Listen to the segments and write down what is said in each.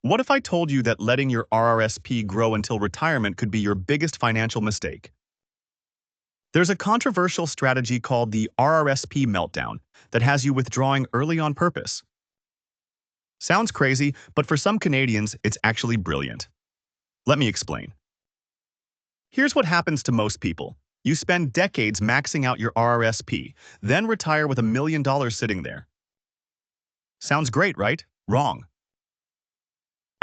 What if I told you that letting your RRSP grow until retirement could be your biggest financial mistake? There's a controversial strategy called the RRSP meltdown that has you withdrawing early on purpose. Sounds crazy, but for some Canadians, it's actually brilliant. Let me explain. Here's what happens to most people. You spend decades maxing out your RRSP, then retire with $1 million sitting there. Sounds great, right? Wrong.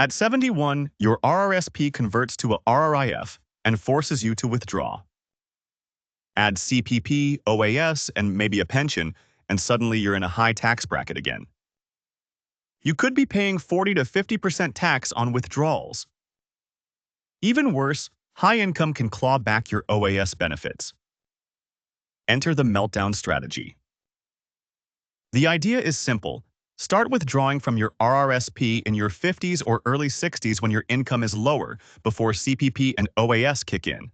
At 71, your RRSP converts to a RRIF and forces you to withdraw. Add CPP, OAS, and maybe a pension, and suddenly you're in a high tax bracket again. You could be paying 40 to 50% tax on withdrawals. Even worse, high income can claw back your OAS benefits. Enter the meltdown strategy. The idea is simple. Start withdrawing from your RRSP in your 50s or early 60s when your income is lower, before CPP and OAS kick in.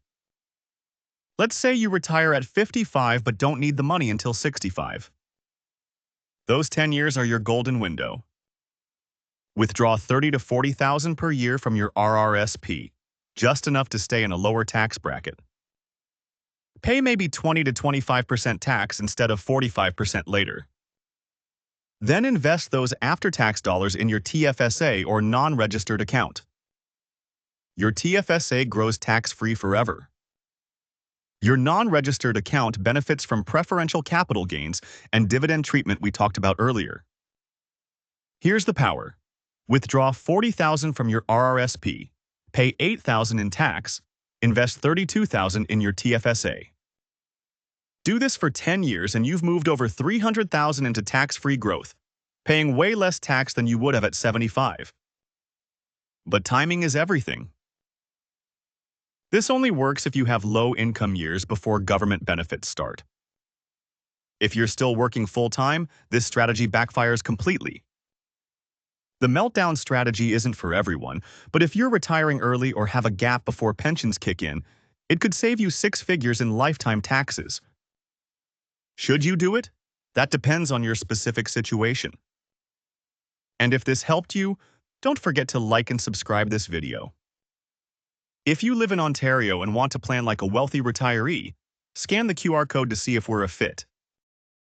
Let's say you retire at 55 but don't need the money until 65. Those 10 years are your golden window. Withdraw $30,000 to $40,000 per year from your RRSP, just enough to stay in a lower tax bracket. Pay maybe 20 to 25% tax instead of 45% later. Then invest those after-tax dollars in your TFSA or non-registered account. Your TFSA grows tax-free forever. Your non-registered account benefits from preferential capital gains and dividend treatment we talked about earlier. Here's the power. Withdraw $40,000 from your RRSP, pay $8,000 in tax, invest $32,000 in your TFSA. Do this for 10 years and you've moved over $300,000 into tax-free growth, paying way less tax than you would have at 75. But timing is everything. This only works if you have low-income years before government benefits start. If you're still working full-time, this strategy backfires completely. The meltdown strategy isn't for everyone, but if you're retiring early or have a gap before pensions kick in, it could save you 6 figures in lifetime taxes. Should you do it? That depends on your specific situation. And if this helped you, don't forget to like and subscribe this video. If you live in Ontario and want to plan like a wealthy retiree, scan the QR code to see if we're a fit.